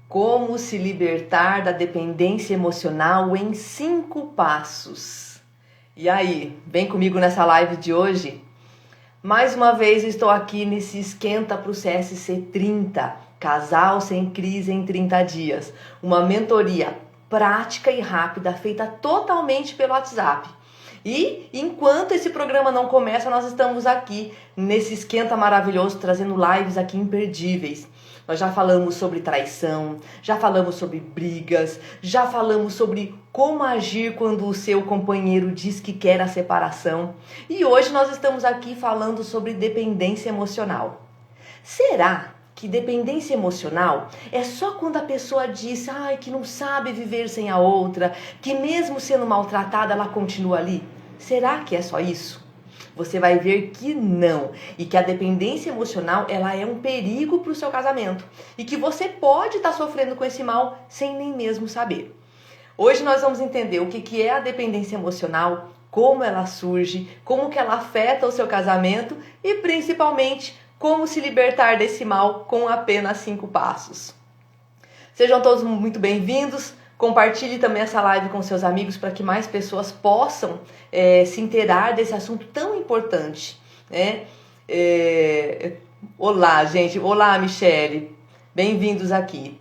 Como se libertar da dependência emocional em 5 passos. E aí, vem comigo nessa live de hoje? Mais uma vez estou aqui nesse Esquenta pro CSC 30, Casal Sem Crise em 30 Dias. Uma mentoria prática e rápida, feita totalmente pelo WhatsApp. E enquanto esse programa não começa, nós estamos aqui nesse Esquenta maravilhoso, trazendo lives aqui imperdíveis. Nós já falamos sobre traição, já falamos sobre brigas, já falamos sobre como agir quando o seu companheiro diz que quer a separação. E hoje nós estamos aqui falando sobre dependência emocional. Será que dependência emocional é só quando a pessoa diz que não sabe viver sem a outra, que mesmo sendo maltratada ela continua ali? Será que é só isso? Você vai ver que não, e que a dependência emocional ela é um perigo para o seu casamento e que você pode estar sofrendo com esse mal sem nem mesmo saber. Hoje nós vamos entender o que é a dependência emocional, como ela surge, como que ela afeta o seu casamento e principalmente como se libertar desse mal com apenas 5 passos. Sejam todos muito bem-vindos. Compartilhe também essa live com seus amigos para que mais pessoas possam se inteirar desse assunto tão importante, né? Olá, gente. Olá, Michele. Bem-vindos aqui.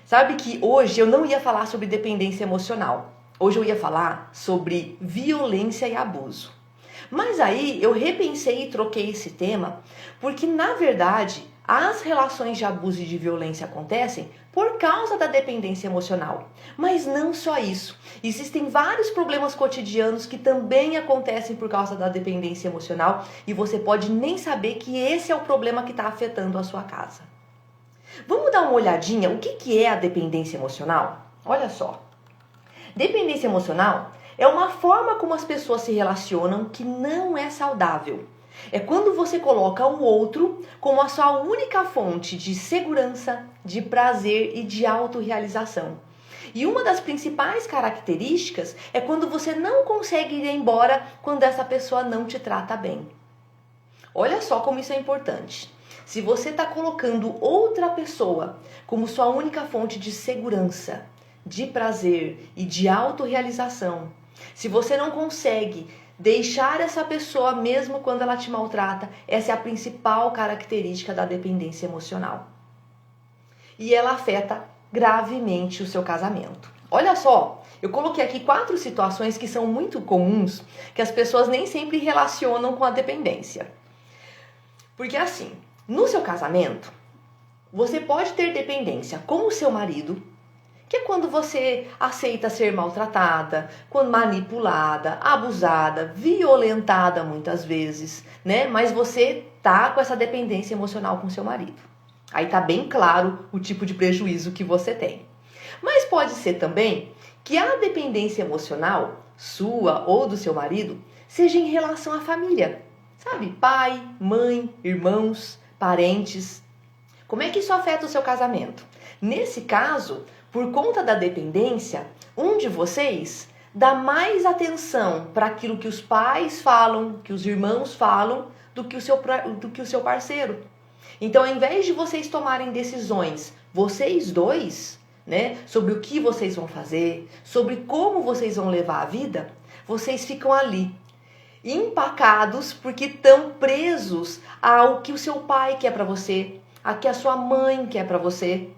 Sabe que hoje eu não ia falar sobre dependência emocional. Hoje eu ia falar sobre violência e abuso. Mas aí eu repensei e troquei esse tema porque, na verdade, as relações de abuso e de violência acontecem por causa da dependência emocional. Mas não só isso. Existem vários problemas cotidianos que também acontecem por causa da dependência emocional e você pode nem saber que esse é o problema que está afetando a sua casa. Vamos dar uma olhadinha o que é a dependência emocional? Olha só. Dependência emocional é uma forma como as pessoas se relacionam que não é saudável. É quando você coloca o outro como a sua única fonte de segurança, de prazer e de autorrealização. E uma das principais características é quando você não consegue ir embora quando essa pessoa não te trata bem. Olha só como isso é importante. Se você está colocando outra pessoa como sua única fonte de segurança, de prazer e de autorrealização, se você não consegue deixar essa pessoa mesmo quando ela te maltrata, essa é a principal característica da dependência emocional. E ela afeta gravemente o seu casamento. Olha só, eu coloquei aqui 4 situações que são muito comuns, que as pessoas nem sempre relacionam com a dependência. Porque assim, no seu casamento, você pode ter dependência com o seu marido, que é quando você aceita ser maltratada, quando manipulada, abusada, violentada muitas vezes, né? Mas você tá com essa dependência emocional com seu marido. Aí tá bem claro o tipo de prejuízo que você tem. Mas pode ser também que a dependência emocional sua ou do seu marido seja em relação à família. Sabe? Pai, mãe, irmãos, parentes. Como é que isso afeta o seu casamento? Nesse caso, por conta da dependência, um de vocês dá mais atenção para aquilo que os pais falam, que os irmãos falam, do que o seu parceiro. Então, ao invés de vocês tomarem decisões, vocês dois, né, sobre o que vocês vão fazer, sobre como vocês vão levar a vida, vocês ficam ali, empacados, porque estão presos ao que o seu pai quer para você, ao que a sua mãe quer para você.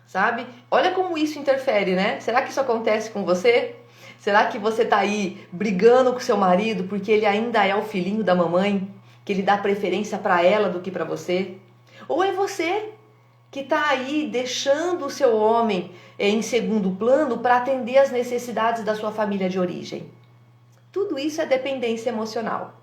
Sabe? Olha como isso interfere, né? Será que isso acontece com você? Será que você tá aí brigando com seu marido porque ele ainda é o filhinho da mamãe? Que ele dá preferência para ela do que para você? Ou é você que tá aí deixando o seu homem em segundo plano para atender às necessidades da sua família de origem? Tudo isso é dependência emocional.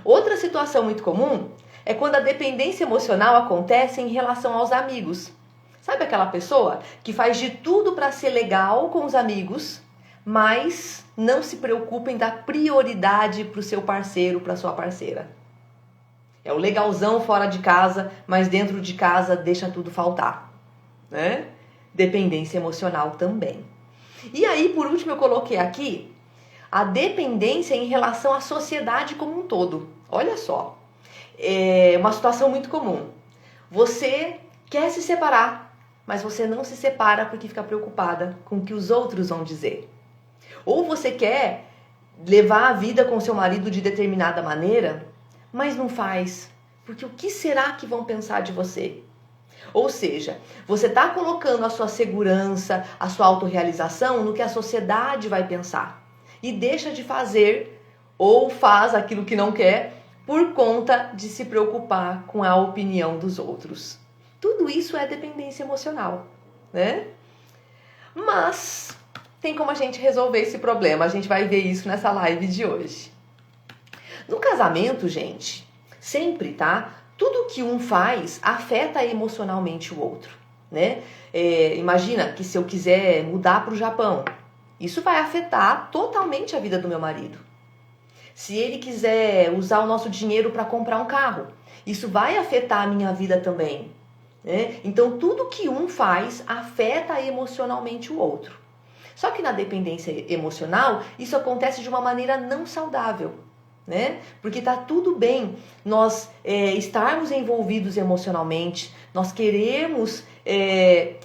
Outra situação muito comum é quando a dependência emocional acontece em relação aos amigos. Sabe aquela pessoa que faz de tudo para ser legal com os amigos, mas não se preocupa em dar prioridade para o seu parceiro, para a sua parceira? É o legalzão fora de casa, mas dentro de casa deixa tudo faltar, né? Dependência emocional também. E aí, por último, eu coloquei aqui a dependência em relação à sociedade como um todo. Olha só, é uma situação muito comum. Você quer se separar, mas você não se separa porque fica preocupada com o que os outros vão dizer. Ou você quer levar a vida com seu marido de determinada maneira, mas não faz, porque o que será que vão pensar de você? Ou seja, você está colocando a sua segurança, a sua autorrealização no que a sociedade vai pensar e deixa de fazer ou faz aquilo que não quer por conta de se preocupar com a opinião dos outros. Tudo isso é dependência emocional, né? Mas tem como a gente resolver esse problema. A gente vai ver isso nessa live de hoje. No casamento, gente, sempre, tá? Tudo que um faz afeta emocionalmente o outro, né? Imagina que se eu quiser mudar para o Japão, isso vai afetar totalmente a vida do meu marido. Se ele quiser usar o nosso dinheiro para comprar um carro, isso vai afetar a minha vida também, né? Então, tudo que um faz afeta emocionalmente o outro. Só que na dependência emocional, isso acontece de uma maneira não saudável, né? Porque tá tudo bem nós estarmos envolvidos emocionalmente, nós queremos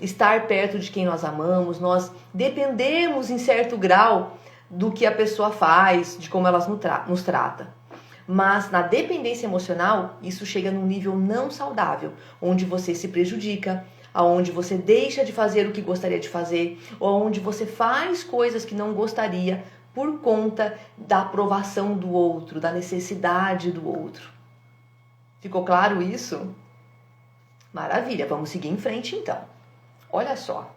estar perto de quem nós amamos, nós dependemos em certo grau do que a pessoa faz, de como ela nos trata. Mas na dependência emocional, isso chega num nível não saudável, onde você se prejudica, aonde você deixa de fazer o que gostaria de fazer, ou onde você faz coisas que não gostaria por conta da aprovação do outro, da necessidade do outro. Ficou claro isso? Maravilha, vamos seguir em frente então. Olha só.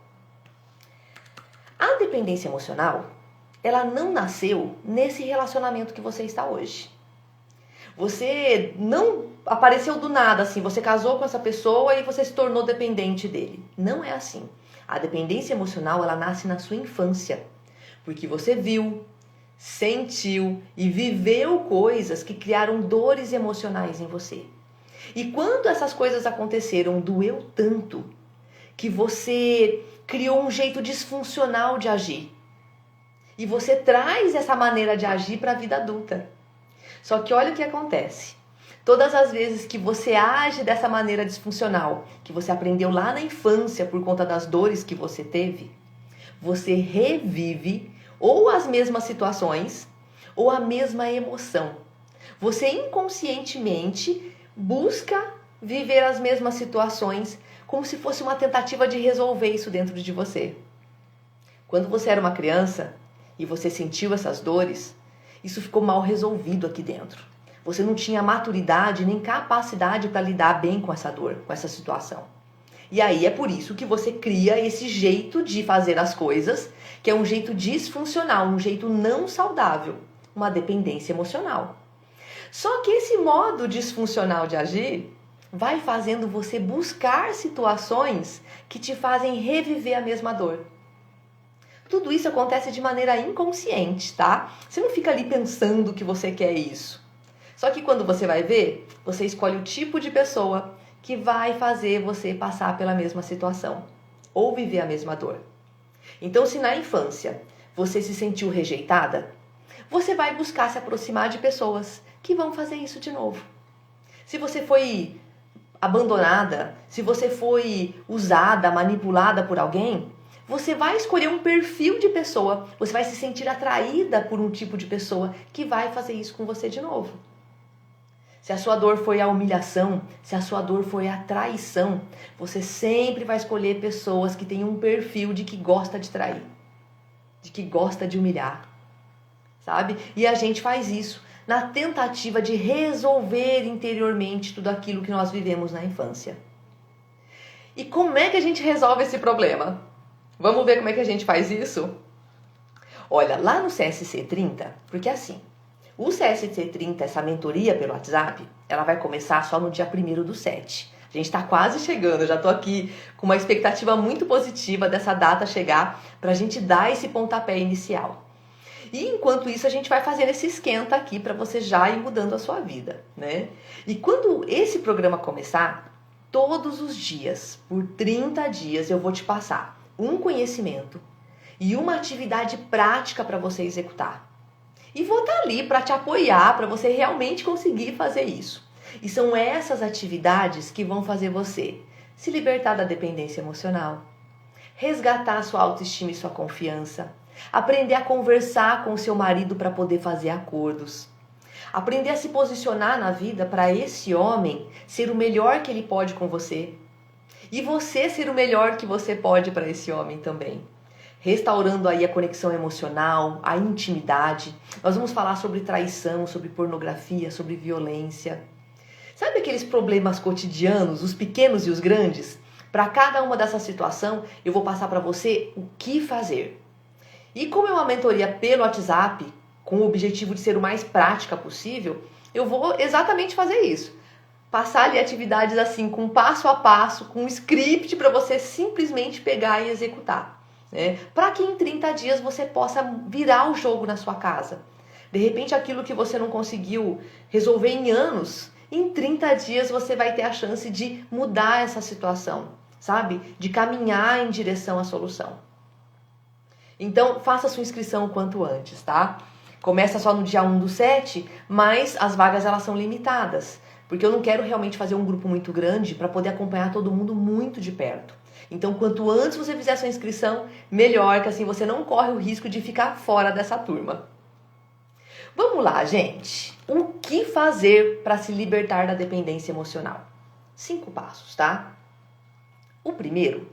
A dependência emocional, ela não nasceu nesse relacionamento que você está hoje. Você não apareceu do nada assim, você casou com essa pessoa e você se tornou dependente dele. Não é assim. A dependência emocional, ela nasce na sua infância. Porque você viu, sentiu e viveu coisas que criaram dores emocionais em você. E quando essas coisas aconteceram, doeu tanto que você criou um jeito disfuncional de agir. E você traz essa maneira de agir para a vida adulta. Só que olha o que acontece. Todas as vezes que você age dessa maneira disfuncional, que você aprendeu lá na infância por conta das dores que você teve, você revive ou as mesmas situações ou a mesma emoção. Você inconscientemente busca viver as mesmas situações como se fosse uma tentativa de resolver isso dentro de você. Quando você era uma criança e você sentiu essas dores, isso ficou mal resolvido aqui dentro. Você não tinha maturidade nem capacidade para lidar bem com essa dor, com essa situação. E aí é por isso que você cria esse jeito de fazer as coisas, que é um jeito disfuncional, um jeito não saudável, uma dependência emocional. Só que esse modo disfuncional de agir vai fazendo você buscar situações que te fazem reviver a mesma dor. Tudo isso acontece de maneira inconsciente, tá? Você não fica ali pensando que você quer isso. Só que quando você vai ver, você escolhe o tipo de pessoa que vai fazer você passar pela mesma situação ou viver a mesma dor. Então, se na infância você se sentiu rejeitada, você vai buscar se aproximar de pessoas que vão fazer isso de novo. Se você foi abandonada, se você foi usada, manipulada por alguém, você vai escolher um perfil de pessoa, você vai se sentir atraída por um tipo de pessoa que vai fazer isso com você de novo. Se a sua dor foi a humilhação, se a sua dor foi a traição, você sempre vai escolher pessoas que têm um perfil de que gosta de trair, de que gosta de humilhar, sabe? E a gente faz isso na tentativa de resolver interiormente tudo aquilo que nós vivemos na infância. E como é que a gente resolve esse problema? Vamos ver como é que a gente faz isso? Olha, lá no CSC 30, porque assim, o CSC 30, essa mentoria pelo WhatsApp, ela vai começar só no dia 1º/7. A gente está quase chegando, eu já estou aqui com uma expectativa muito positiva dessa data chegar para a gente dar esse pontapé inicial. E enquanto isso a gente vai fazendo esse esquenta aqui para você já ir mudando a sua vida, né? E quando esse programa começar, todos os dias, por 30 dias, eu vou te passar um conhecimento e uma atividade prática para você executar. E vou estar ali para te apoiar, para você realmente conseguir fazer isso. E são essas atividades que vão fazer você se libertar da dependência emocional, resgatar sua autoestima e sua confiança, aprender a conversar com o seu marido para poder fazer acordos, aprender a se posicionar na vida para esse homem ser o melhor que ele pode com você e você ser o melhor que você pode para esse homem também. Restaurando aí a conexão emocional, a intimidade. Nós vamos falar sobre traição, sobre pornografia, sobre violência. Sabe aqueles problemas cotidianos, os pequenos e os grandes? Para cada uma dessa situação, eu vou passar para você o que fazer. E como é uma mentoria pelo WhatsApp, com o objetivo de ser o mais prática possível, eu vou exatamente fazer isso. Passar ali atividades assim, com passo a passo, com um script para você simplesmente pegar e executar. Né? Para que em 30 dias você possa virar o jogo na sua casa. De repente, aquilo que você não conseguiu resolver em anos, em 30 dias você vai ter a chance de mudar essa situação, sabe? De caminhar em direção à solução. Então, faça sua inscrição o quanto antes, tá? Começa só no dia 1/7, mas as vagas elas são limitadas. Porque eu não quero realmente fazer um grupo muito grande para poder acompanhar todo mundo muito de perto. Então, quanto antes você fizer sua inscrição, melhor, que assim você não corre o risco de ficar fora dessa turma. Vamos lá, gente. O que fazer para se libertar da dependência emocional? 5 passos, tá? O primeiro,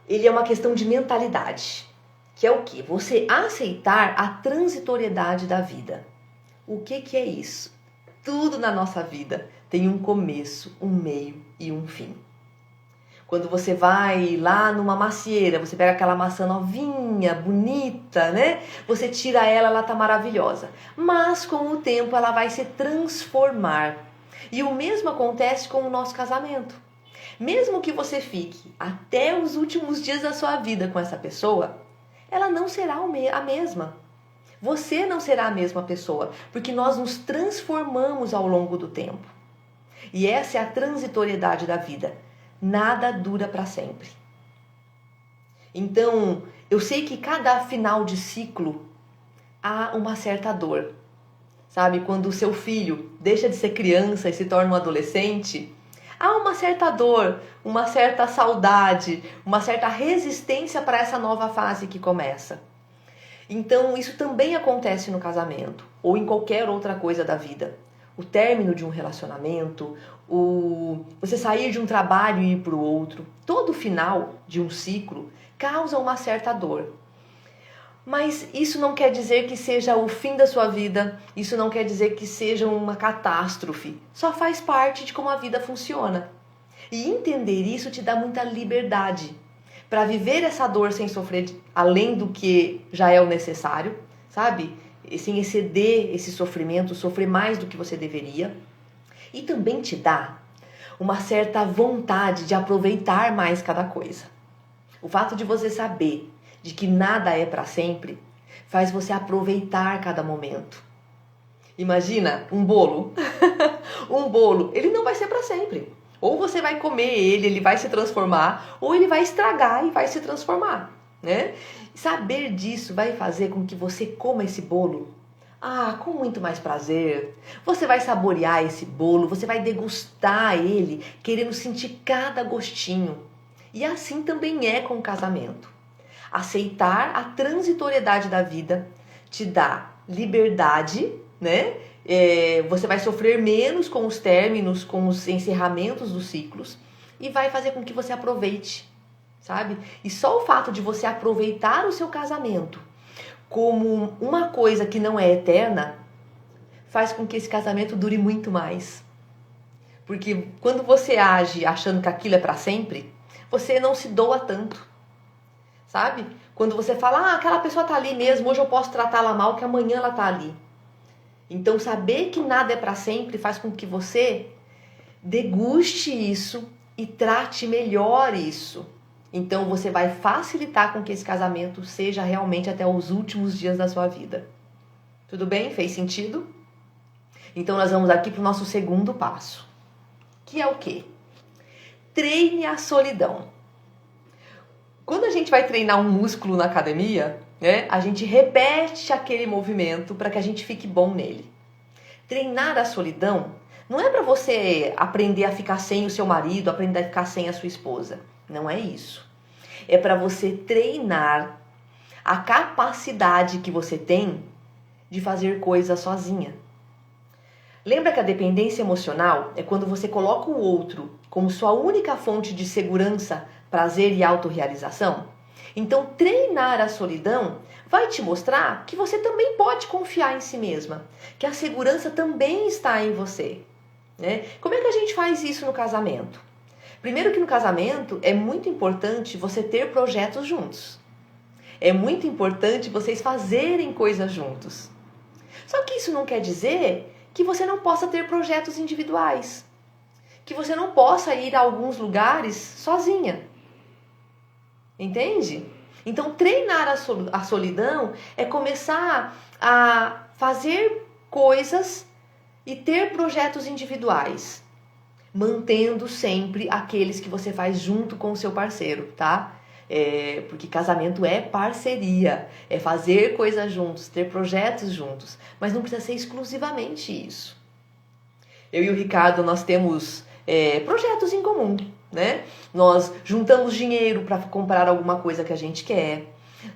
ele é uma questão de mentalidade, que é o quê? Você aceitar a transitoriedade da vida. O que é isso? Tudo na nossa vida tem um começo, um meio e um fim. Quando você vai lá numa macieira, você pega aquela maçã novinha, bonita, né? Você tira ela, ela tá maravilhosa. Mas com o tempo ela vai se transformar. E o mesmo acontece com o nosso casamento. Mesmo que você fique até os últimos dias da sua vida com essa pessoa, ela não será a mesma. Você não será a mesma pessoa, porque nós nos transformamos ao longo do tempo. E essa é a transitoriedade da vida. Nada dura para sempre. Então, eu sei que cada final de ciclo há uma certa dor. Sabe, quando o seu filho deixa de ser criança e se torna um adolescente, há uma certa dor, uma certa saudade, uma certa resistência para essa nova fase que começa. Então, isso também acontece no casamento ou em qualquer outra coisa da vida. O término de um relacionamento, você sair de um trabalho e ir para o outro, todo final de um ciclo causa uma certa dor. Mas isso não quer dizer que seja o fim da sua vida, isso não quer dizer que seja uma catástrofe. Só faz parte de como a vida funciona. E entender isso te dá muita liberdade para viver essa dor sem sofrer além do que já é o necessário, sabe? Sem exceder esse sofrimento, sofrer mais do que você deveria. E também te dá uma certa vontade de aproveitar mais cada coisa. O fato de você saber de que nada é para sempre faz você aproveitar cada momento. Imagina um bolo. Um bolo, ele não vai ser para sempre. Ou você vai comer ele vai se transformar, ou ele vai estragar e vai se transformar, né? Saber disso vai fazer com que você coma esse bolo com muito mais prazer. Você vai saborear esse bolo, você vai degustar ele, querendo sentir cada gostinho. E assim também é com o casamento. Aceitar a transitoriedade da vida te dá liberdade, né? Você vai sofrer menos com os términos, com os encerramentos dos ciclos e vai fazer com que você aproveite, sabe? E só o fato de você aproveitar o seu casamento como uma coisa que não é eterna faz com que esse casamento dure muito mais. Porque quando você age achando que aquilo é para sempre, você não se doa tanto, sabe? Quando você fala, aquela pessoa tá ali mesmo, hoje eu posso tratá-la mal, que amanhã ela tá ali. Então, saber que nada é para sempre faz com que você deguste isso e trate melhor isso. Então, você vai facilitar com que esse casamento seja realmente até os últimos dias da sua vida. Tudo bem? Fez sentido? Então, nós vamos aqui para o nosso segundo passo, que é o quê? Treine a solidão. Quando a gente vai treinar um músculo na academia, né, a gente repete aquele movimento para que a gente fique bom nele. Treinar a solidão Não é para você aprender a ficar sem o seu marido, aprender a ficar sem a sua esposa. Não é isso. É para você treinar a capacidade que você tem de fazer coisas sozinha. Lembra que a dependência emocional é quando você coloca o outro como sua única fonte de segurança, prazer e autorrealização? Então, treinar a solidão vai te mostrar que você também pode confiar em si mesma, que a segurança também está em você. Né? Como é que a gente faz isso no casamento? Primeiro que no casamento é muito importante você ter projetos juntos. É muito importante vocês fazerem coisas juntos. Só que isso não quer dizer que você não possa ter projetos individuais, que você não possa ir a alguns lugares sozinha. Entende? Então, treinar a solidão é começar a fazer coisas e ter projetos individuais, mantendo sempre aqueles que você faz junto com o seu parceiro, tá? Porque casamento é parceria, é fazer coisas juntos, ter projetos juntos, mas não precisa ser exclusivamente isso. Eu e o Ricardo, nós temos projetos em comum, né? Nós juntamos dinheiro para comprar alguma coisa que a gente quer,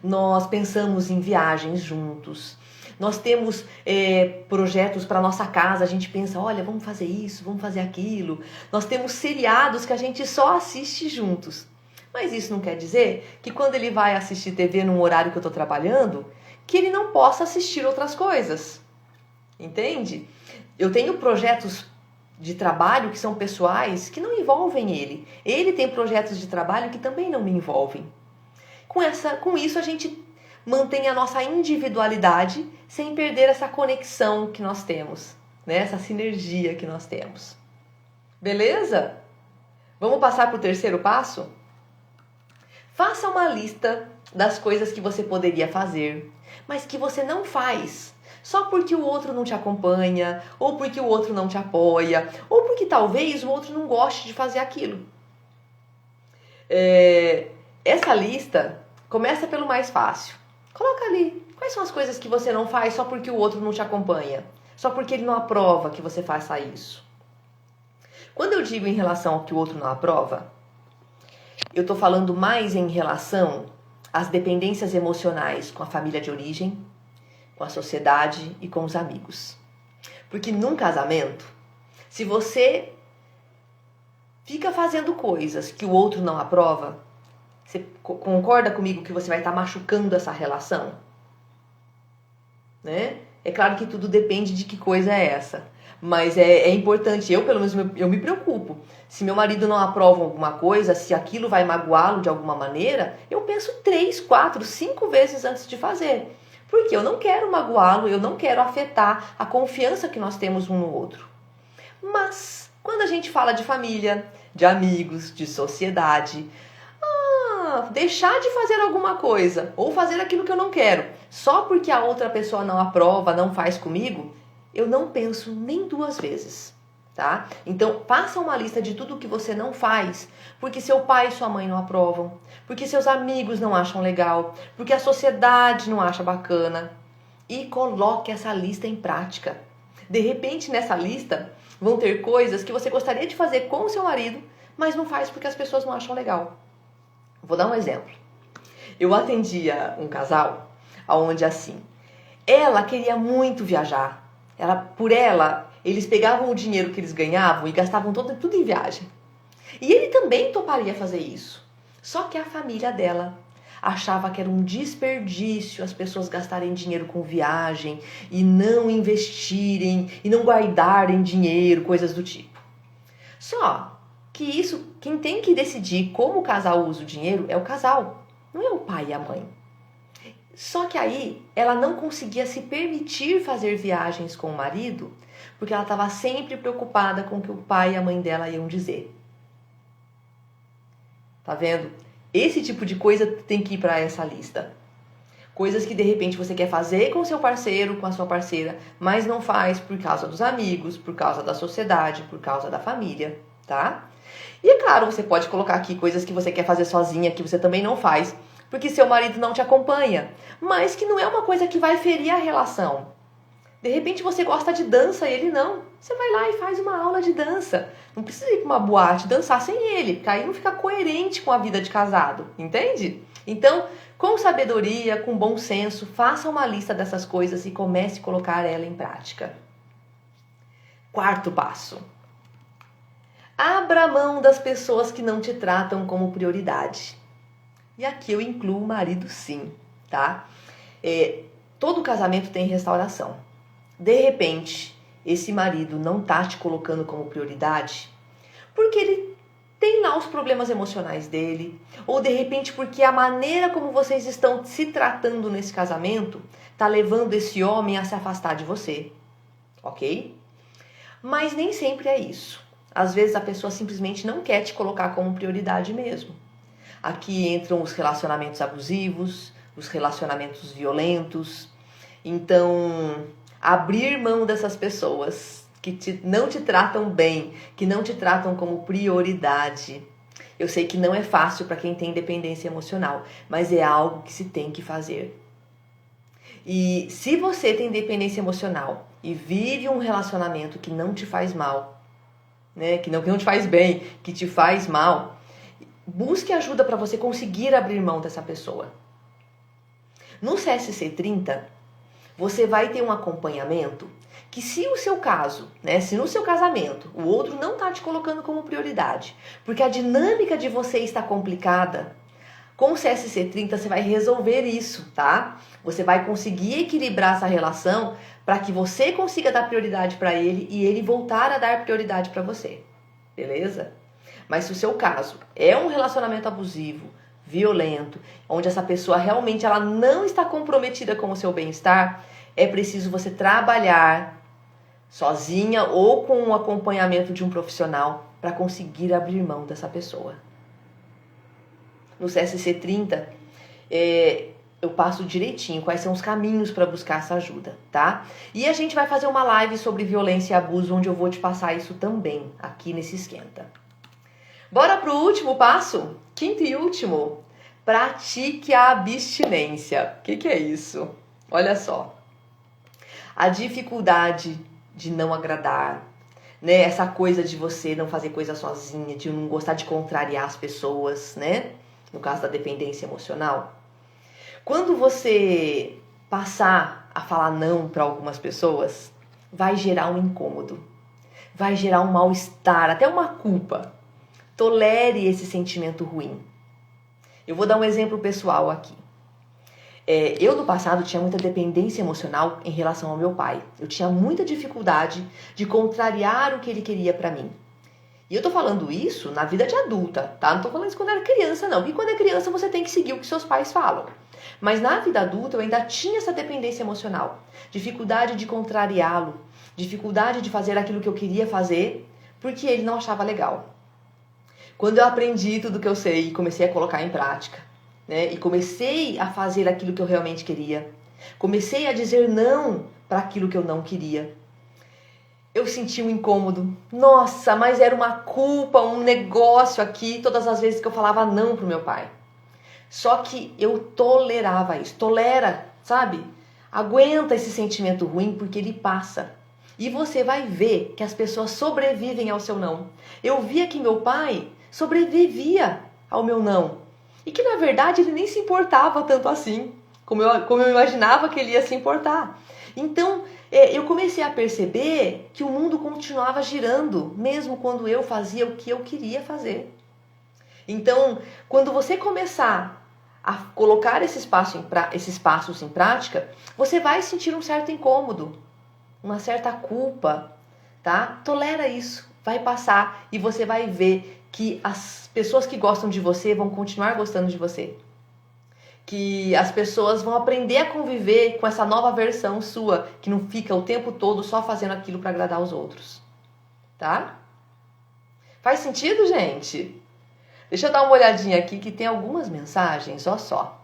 nós pensamos em viagens juntos, nós temos projetos para nossa casa, a gente pensa, olha, vamos fazer isso, vamos fazer aquilo. Nós temos seriados que a gente só assiste juntos. Mas isso não quer dizer que quando ele vai assistir TV num horário que eu estou trabalhando, que ele não possa assistir outras coisas. Entende? Eu tenho projetos de trabalho que são pessoais que não envolvem ele. Ele tem projetos de trabalho que também não me envolvem. Com isso a gente mantém a nossa individualidade sem perder essa conexão que nós temos, né? Essa sinergia que nós temos. Beleza? Vamos passar para o terceiro passo? Faça uma lista das coisas que você poderia fazer, mas que você não faz, só porque o outro não te acompanha, ou porque o outro não te apoia, ou porque talvez o outro não goste de fazer aquilo. Essa lista começa pelo mais fácil. Coloca ali, quais são as coisas que você não faz só porque o outro não te acompanha, só porque ele não aprova que você faça isso. Quando eu digo em relação ao que o outro não aprova, eu estou falando mais em relação às dependências emocionais com a família de origem, com a sociedade e com os amigos. Porque num casamento, se você fica fazendo coisas que o outro não aprova, você concorda comigo que você vai estar machucando essa relação? Né? É claro que tudo depende de que coisa é essa. Mas é importante, pelo menos eu me preocupo. Se meu marido não aprova alguma coisa, se aquilo vai magoá-lo de alguma maneira, eu penso 3, 4, 5 vezes antes de fazer. Porque eu não quero magoá-lo, eu não quero afetar a confiança que nós temos um no outro. Mas, quando a gente fala de família, de amigos, de sociedade, deixar de fazer alguma coisa, ou fazer aquilo que eu não quero, só porque a outra pessoa não aprova, não faz comigo, eu não penso nem 2 vezes, tá? Então, faça uma lista de tudo que você não faz, porque seu pai e sua mãe não aprovam, porque seus amigos não acham legal, porque a sociedade não acha bacana. E coloque essa lista em prática. De repente, nessa lista, vão ter coisas que você gostaria de fazer com o seu marido, mas não faz porque as pessoas não acham legal. Vou dar um exemplo. Eu atendia um casal, onde assim, ela queria muito viajar. Por ela, eles pegavam o dinheiro que eles ganhavam e gastavam tudo em viagem. E ele também toparia fazer isso. Só que a família dela achava que era um desperdício as pessoas gastarem dinheiro com viagem e não investirem e não guardarem dinheiro, coisas do tipo. Só que isso, quem tem que decidir como o casal usa o dinheiro é o casal, não é o pai e a mãe. Só que aí ela não conseguia se permitir fazer viagens com o marido porque ela estava sempre preocupada com o que o pai e a mãe dela iam dizer. Tá vendo? Esse tipo de coisa tem que ir para essa lista. Coisas que de repente você quer fazer com o seu parceiro, com a sua parceira, mas não faz por causa dos amigos, por causa da sociedade, por causa da família, tá? E é claro, você pode colocar aqui coisas que você quer fazer sozinha, que você também não faz, porque seu marido não te acompanha, mas que não é uma coisa que vai ferir a relação. De repente você gosta de dança e ele não. Você vai lá e faz uma aula de dança. Não precisa ir para uma boate dançar sem ele, porque aí não fica coerente com a vida de casado, entende? Então, com sabedoria, com bom senso, faça uma lista dessas coisas e comece a colocar ela em prática. Quarto passo. Abra mão das pessoas que não te tratam como prioridade. E aqui eu incluo o marido sim, tá? Todo casamento tem restauração. De repente, esse marido não tá te colocando como prioridade porque ele tem lá os problemas emocionais dele, ou de repente porque a maneira como vocês estão se tratando nesse casamento tá levando esse homem a se afastar de você, ok? Mas nem sempre é isso. Às vezes a pessoa simplesmente não quer te colocar como prioridade mesmo. Aqui entram os relacionamentos abusivos, os relacionamentos violentos. Então, abrir mão dessas pessoas que não te tratam bem, que não te tratam como prioridade. Eu sei que não é fácil para quem tem dependência emocional, mas é algo que se tem que fazer. E se você tem dependência emocional e vive um relacionamento que não te faz mal, né, que não te faz bem, que te faz mal, busque ajuda para você conseguir abrir mão dessa pessoa. No CSC 30, você vai ter um acompanhamento que se o seu caso, né, se no seu casamento o outro não está te colocando como prioridade, porque a dinâmica de você está complicada, com o CSC 30 você vai resolver isso, tá? Você vai conseguir equilibrar essa relação para que você consiga dar prioridade para ele e ele voltar a dar prioridade para você, beleza? Mas se o seu caso é um relacionamento abusivo, violento, onde essa pessoa realmente ela não está comprometida com o seu bem-estar, é preciso você trabalhar sozinha ou com o acompanhamento de um profissional para conseguir abrir mão dessa pessoa. No CSC 30, eu passo direitinho quais são os caminhos para buscar essa ajuda, tá? E a gente vai fazer uma live sobre violência e abuso, onde eu vou te passar isso também, aqui nesse Esquenta. Bora pro último passo? Quinto e último. Pratique a abstinência. O que é isso? Olha só. A dificuldade de não agradar, né? Essa coisa de você não fazer coisa sozinha, de não gostar de contrariar as pessoas, né? No caso da dependência emocional. Quando você passar a falar não para algumas pessoas, vai gerar um incômodo, vai gerar um mal-estar, até uma culpa. Tolere esse sentimento ruim. Eu vou dar um exemplo pessoal aqui. Eu no passado tinha muita dependência emocional em relação ao meu pai. Eu tinha muita dificuldade de contrariar o que ele queria pra mim. E eu tô falando isso na vida de adulta, tá? Não tô falando isso quando era criança, não. Porque quando é criança você tem que seguir o que seus pais falam. Mas na vida adulta eu ainda tinha essa dependência emocional. Dificuldade de contrariá-lo. Dificuldade de fazer aquilo que eu queria fazer porque ele não achava legal. Quando eu aprendi tudo que eu sei e comecei a colocar em prática, né? E comecei a fazer aquilo que eu realmente queria. Comecei a dizer não para aquilo que eu não queria. Eu senti um incômodo. Nossa, mas era uma culpa, um negócio aqui, todas as vezes que eu falava não pro meu pai. Só que eu tolerava isso. Tolera, sabe? Aguenta esse sentimento ruim porque ele passa. E você vai ver que as pessoas sobrevivem ao seu não. Eu via que meu pai sobrevivia ao meu não. E que, na verdade, ele nem se importava tanto assim, como eu imaginava que ele ia se importar. Então, eu comecei a perceber que o mundo continuava girando, mesmo quando eu fazia o que eu queria fazer. Então, quando você começar a colocar esses passos em prática, você vai sentir um certo incômodo, uma certa culpa, tá? Tolera isso, vai passar e você vai ver que as pessoas que gostam de você vão continuar gostando de você. Que as pessoas vão aprender a conviver com essa nova versão sua, que não fica o tempo todo só fazendo aquilo para agradar os outros. Tá? Faz sentido, gente? Deixa eu dar uma olhadinha aqui que tem algumas mensagens, ó só.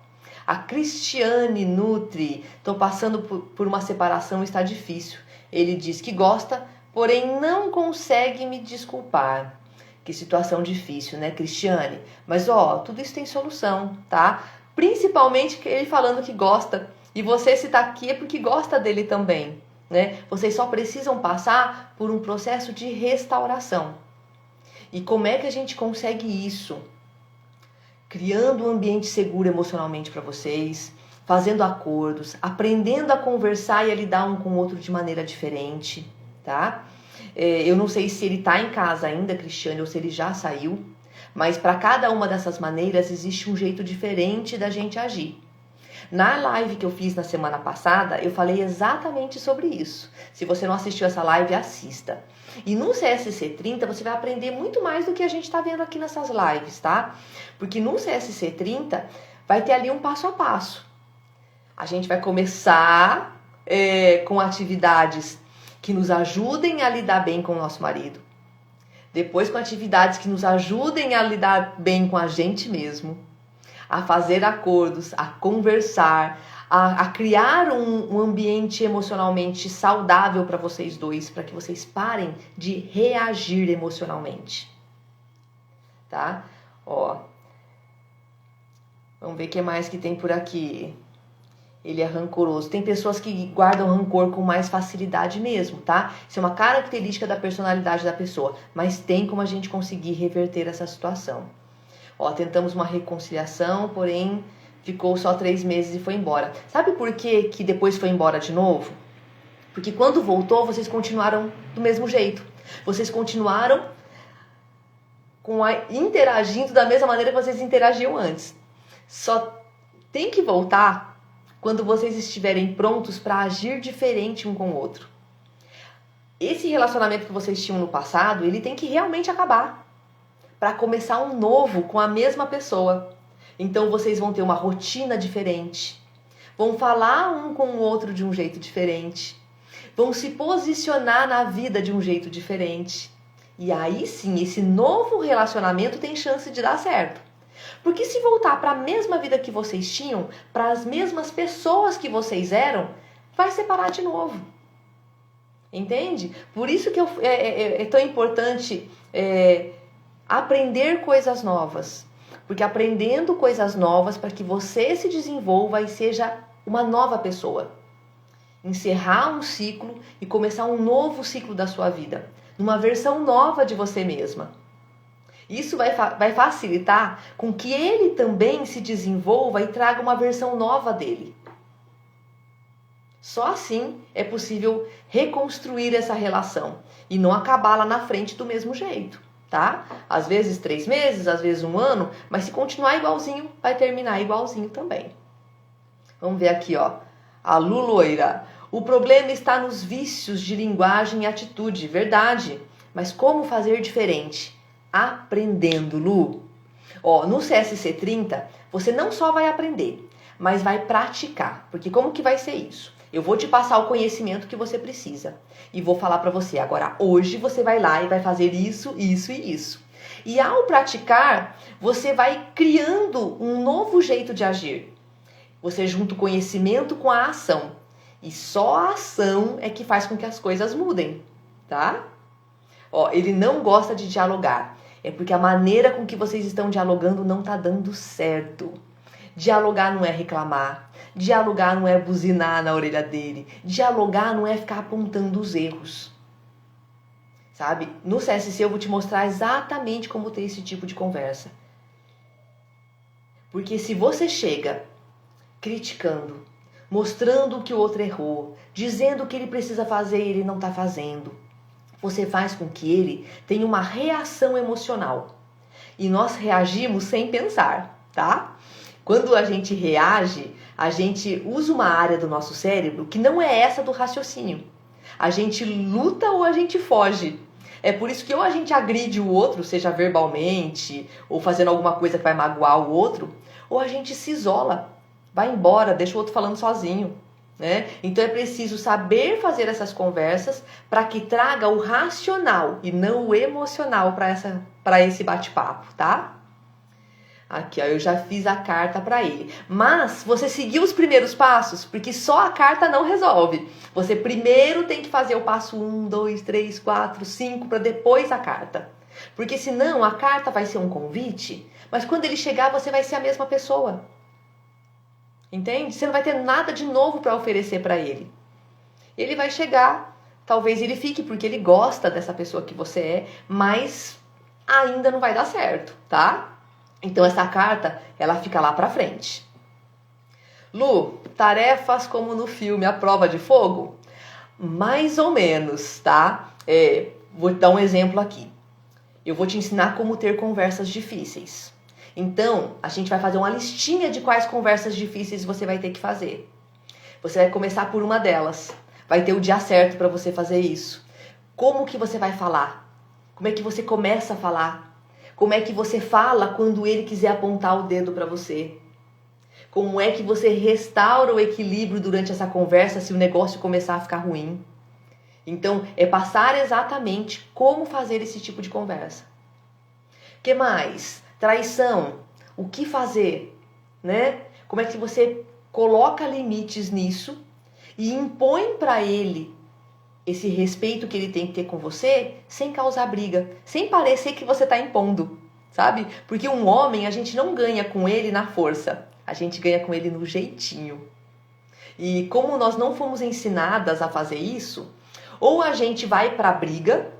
A Cristiane Nutri, tô passando por uma separação, está difícil. Ele diz que gosta, porém não consegue me desculpar. Que situação difícil, né, Cristiane? Mas, ó, tudo isso tem solução, tá? Principalmente ele falando que gosta. E você, se tá aqui, é porque gosta dele também, né? Vocês só precisam passar por um processo de restauração. E como é que a gente consegue isso? Criando um ambiente seguro emocionalmente para vocês, fazendo acordos, aprendendo a conversar e a lidar um com o outro de maneira diferente, tá? Eu não sei se ele está em casa ainda, Cristiane, ou se ele já saiu, mas para cada uma dessas maneiras existe um jeito diferente da gente agir. Na live que eu fiz na semana passada, eu falei exatamente sobre isso. Se você não assistiu essa live, assista. E no CSC 30 você vai aprender muito mais do que a gente está vendo aqui nessas lives, tá? Porque no CSC 30 vai ter ali um passo a passo. A gente vai começar com atividades que nos ajudem a lidar bem com o nosso marido. Depois com atividades que nos ajudem a lidar bem com a gente mesmo. A fazer acordos, a conversar, a criar um ambiente emocionalmente saudável para vocês dois, para que vocês parem de reagir emocionalmente. Tá? Ó. Vamos ver o que mais que tem por aqui. Ele é rancoroso. Tem pessoas que guardam rancor com mais facilidade mesmo, tá? Isso é uma característica da personalidade da pessoa, mas tem como a gente conseguir reverter essa situação. Ó, tentamos uma reconciliação, porém ficou só 3 meses e foi embora. Sabe por que depois foi embora de novo? Porque quando voltou, vocês continuaram do mesmo jeito. Vocês continuaram interagindo da mesma maneira que vocês interagiam antes. Só tem que voltar quando vocês estiverem prontos para agir diferente um com o outro. Esse relacionamento que vocês tinham no passado, ele tem que realmente acabar, para começar um novo com a mesma pessoa. Então vocês vão ter uma rotina diferente, vão falar um com o outro de um jeito diferente, vão se posicionar na vida de um jeito diferente. E aí sim, esse novo relacionamento tem chance de dar certo. Porque se voltar para a mesma vida que vocês tinham, para as mesmas pessoas que vocês eram, vai separar de novo. Entende? Por isso que é tão importante aprender coisas novas. Porque aprendendo coisas novas para que você se desenvolva e seja uma nova pessoa. Encerrar um ciclo e começar um novo ciclo da sua vida. Numa versão nova de você mesma. Isso vai facilitar com que ele também se desenvolva e traga uma versão nova dele. Só assim é possível reconstruir essa relação e não acabar lá na frente do mesmo jeito, tá? Às vezes 3 meses, às vezes 1 ano, mas se continuar igualzinho, vai terminar igualzinho também. Vamos ver aqui, ó. A Lu Loira. O problema está nos vícios de linguagem e atitude, verdade. Mas como fazer diferente? Aprendendo, Lu. Ó, no CSC 30, você não só vai aprender, mas vai praticar. Porque como que vai ser isso? Eu vou te passar o conhecimento que você precisa. E vou falar para você, agora, hoje você vai lá e vai fazer isso, isso e isso. E ao praticar, você vai criando um novo jeito de agir. Você junta o conhecimento com a ação. E só a ação é que faz com que as coisas mudem, tá? Ó, ele não gosta de dialogar. É porque a maneira com que vocês estão dialogando não tá dando certo. Dialogar não é reclamar. Dialogar não é buzinar na orelha dele. Dialogar não é ficar apontando os erros. Sabe? No CSC eu vou te mostrar exatamente como ter esse tipo de conversa. Porque se você chega criticando, mostrando que o outro errou, dizendo o que ele precisa fazer e ele não tá fazendo, você faz com que ele tenha uma reação emocional. E nós reagimos sem pensar, tá? Quando a gente reage, a gente usa uma área do nosso cérebro que não é essa do raciocínio. A gente luta ou a gente foge. É por isso que ou a gente agride o outro, seja verbalmente, ou fazendo alguma coisa que vai magoar o outro, ou a gente se isola, vai embora, deixa o outro falando sozinho. Né? Então é preciso saber fazer essas conversas para que traga o racional e não o emocional para esse bate-papo, tá? Aqui, ó, eu já fiz a carta para ele. Mas você seguiu os primeiros passos, porque só a carta não resolve. Você primeiro tem que fazer o passo 1, 2, 3, 4, 5 para depois a carta. Porque senão a carta vai ser um convite, mas quando ele chegar você vai ser a mesma pessoa. Entende? Você não vai ter nada de novo para oferecer para ele. Ele vai chegar, talvez ele fique porque ele gosta dessa pessoa que você é, mas ainda não vai dar certo, tá? Então essa carta, ela fica lá pra frente. Lu, tarefas como no filme A Prova de Fogo? Mais ou menos, tá? Vou dar um exemplo aqui. Eu vou te ensinar como ter conversas difíceis. Então, a gente vai fazer uma listinha de quais conversas difíceis você vai ter que fazer. Você vai começar por uma delas. Vai ter o dia certo para você fazer isso. Como que você vai falar? Como é que você começa a falar? Como é que você fala quando ele quiser apontar o dedo para você? Como é que você restaura o equilíbrio durante essa conversa se o negócio começar a ficar ruim? Então, é passar exatamente como fazer esse tipo de conversa. O que mais? Traição. O que fazer? Né? Como é que você coloca limites nisso e impõe para ele esse respeito que ele tem que ter com você sem causar briga, sem parecer que você está impondo, sabe? Porque um homem, a gente não ganha com ele na força, a gente ganha com ele no jeitinho. E como nós não fomos ensinadas a fazer isso, ou a gente vai para a briga,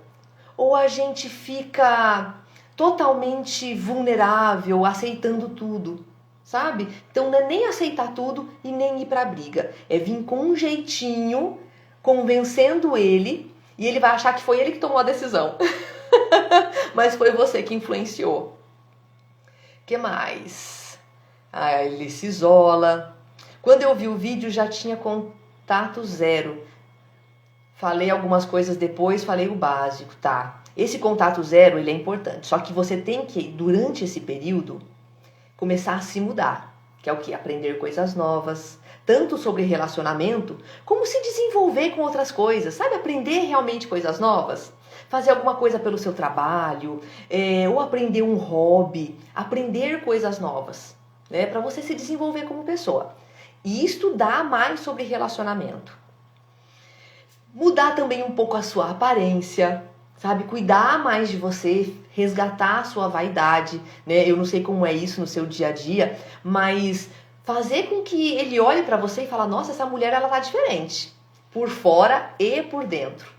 ou a gente fica totalmente vulnerável, aceitando tudo, sabe? Então não é nem aceitar tudo e nem ir para a briga. É vir com um jeitinho, convencendo ele, e ele vai achar que foi ele que tomou a decisão. Mas foi você que influenciou. O que mais? Ele se isola. Quando eu vi o vídeo já tinha contato zero. Falei algumas coisas depois, falei o básico, tá? Esse contato zero, ele é importante. Só que você tem que, durante esse período, começar a se mudar. Que é o quê? Aprender coisas novas. Tanto sobre relacionamento, como se desenvolver com outras coisas. Sabe? Aprender realmente coisas novas. Fazer alguma coisa pelo seu trabalho. Ou aprender um hobby. Aprender coisas novas. Né? Para você se desenvolver como pessoa. E estudar mais sobre relacionamento. Mudar também um pouco a sua aparência, sabe? Cuidar mais de você, resgatar a sua vaidade, né? Eu não sei como é isso no seu dia a dia, mas fazer com que ele olhe pra você e fale, nossa, essa mulher, ela tá diferente, por fora e por dentro.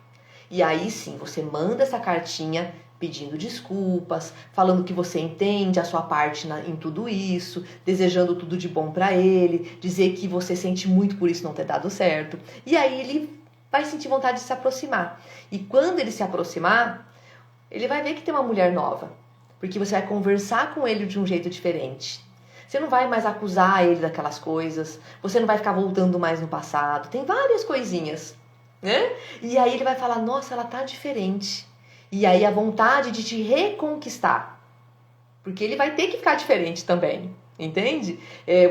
E aí sim, você manda essa cartinha pedindo desculpas, falando que você entende a sua parte em tudo isso, desejando tudo de bom pra ele, dizer que você sente muito por isso não ter dado certo. E aí ele vai sentir vontade de se aproximar. E quando ele se aproximar, ele vai ver que tem uma mulher nova. Porque você vai conversar com ele de um jeito diferente. Você não vai mais acusar ele daquelas coisas. Você não vai ficar voltando mais no passado. Tem várias coisinhas, né? E aí ele vai falar, nossa, ela tá diferente. E aí a vontade de te reconquistar. Porque ele vai ter que ficar diferente também. Entende?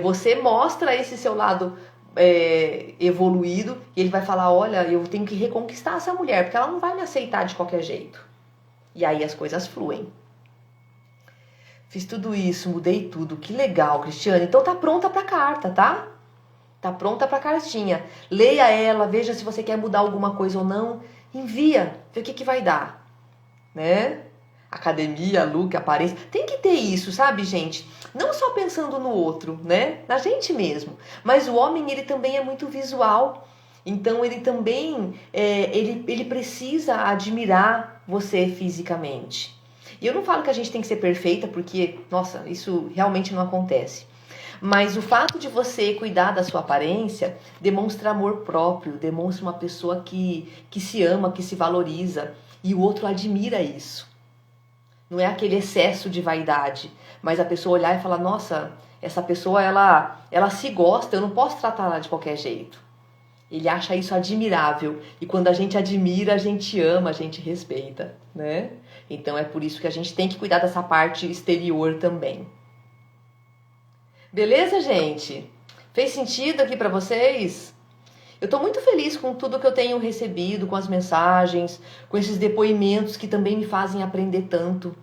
Você mostra esse seu lado evoluído e ele vai falar, olha, eu tenho que reconquistar essa mulher porque ela não vai me aceitar de qualquer jeito. E aí as coisas fluem. Fiz tudo isso, mudei tudo, que legal, Cristiane. Então tá pronta pra carta, tá? Tá pronta pra cartinha. Leia ela, veja se você quer mudar alguma coisa ou não, envia, vê o que vai dar, né? Academia, look, aparência, tem que ter isso, sabe, gente? Não só pensando no outro, né? Na gente mesmo. Mas o homem, ele também é muito visual. Então, ele também, ele precisa admirar você fisicamente. E eu não falo que a gente tem que ser perfeita, porque, nossa, isso realmente não acontece. Mas o fato de você cuidar da sua aparência demonstra amor próprio, demonstra uma pessoa que se ama, que se valoriza. E o outro admira isso. Não é aquele excesso de vaidade, mas a pessoa olhar e falar, nossa, essa pessoa, ela se gosta, eu não posso tratar ela de qualquer jeito. Ele acha isso admirável. E quando a gente admira, a gente ama, a gente respeita, né? Então é por isso que a gente tem que cuidar dessa parte exterior também. Beleza, gente? Fez sentido aqui pra vocês? Eu tô muito feliz com tudo que eu tenho recebido, com as mensagens, com esses depoimentos que também me fazem aprender tanto,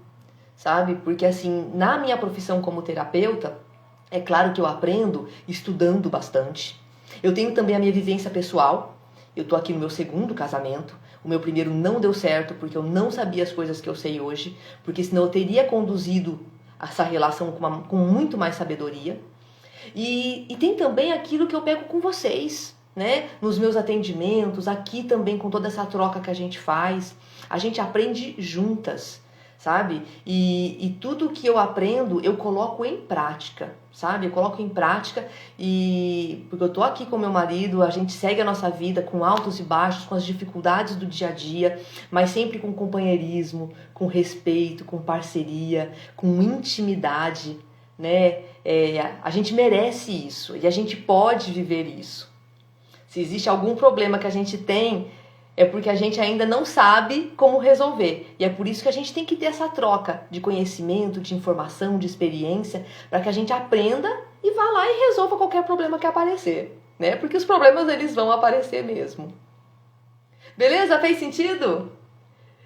sabe? Porque assim, na minha profissão como terapeuta, é claro que eu aprendo estudando bastante. Eu tenho também a minha vivência pessoal. Eu tô aqui no meu segundo casamento. O meu primeiro não deu certo porque eu não sabia as coisas que eu sei hoje, porque senão eu teria conduzido essa relação com muito mais sabedoria. E tem também aquilo que eu pego com vocês, né? Nos meus atendimentos, aqui também com toda essa troca que a gente faz. A gente aprende juntas, sabe? E tudo que eu aprendo, eu coloco em prática, sabe? Eu coloco em prática porque eu tô aqui com meu marido, a gente segue a nossa vida com altos e baixos, com as dificuldades do dia a dia, mas sempre com companheirismo, com respeito, com parceria, com intimidade, né? A gente merece isso e a gente pode viver isso. Se existe algum problema que a gente tem, é porque a gente ainda não sabe como resolver. E é por isso que a gente tem que ter essa troca de conhecimento, de informação, de experiência, para que a gente aprenda e vá lá e resolva qualquer problema que aparecer, né? Porque os problemas, eles vão aparecer mesmo. Beleza? Fez sentido?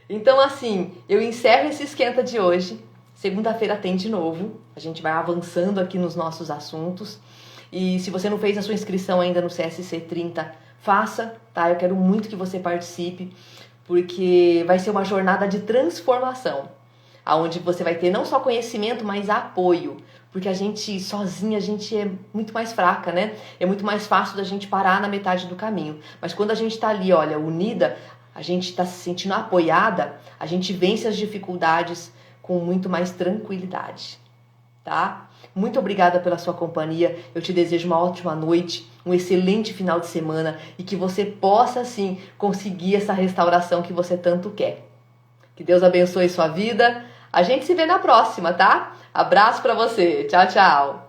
Então, assim, eu encerro esse esquenta de hoje. Segunda-feira tem de novo. A gente vai avançando aqui nos nossos assuntos. E se você não fez a sua inscrição ainda no CSC 30, faça, tá? Eu quero muito que você participe, porque vai ser uma jornada de transformação, onde você vai ter não só conhecimento, mas apoio. Porque a gente sozinha, a gente é muito mais fraca, né? É muito mais fácil da gente parar na metade do caminho. Mas quando a gente tá ali, olha, unida, a gente tá se sentindo apoiada, a gente vence as dificuldades com muito mais tranquilidade, tá? Muito obrigada pela sua companhia. Eu te desejo uma ótima noite, um excelente final de semana e que você possa, sim, conseguir essa restauração que você tanto quer. Que Deus abençoe sua vida. A gente se vê na próxima, tá? Abraço pra você. Tchau, tchau.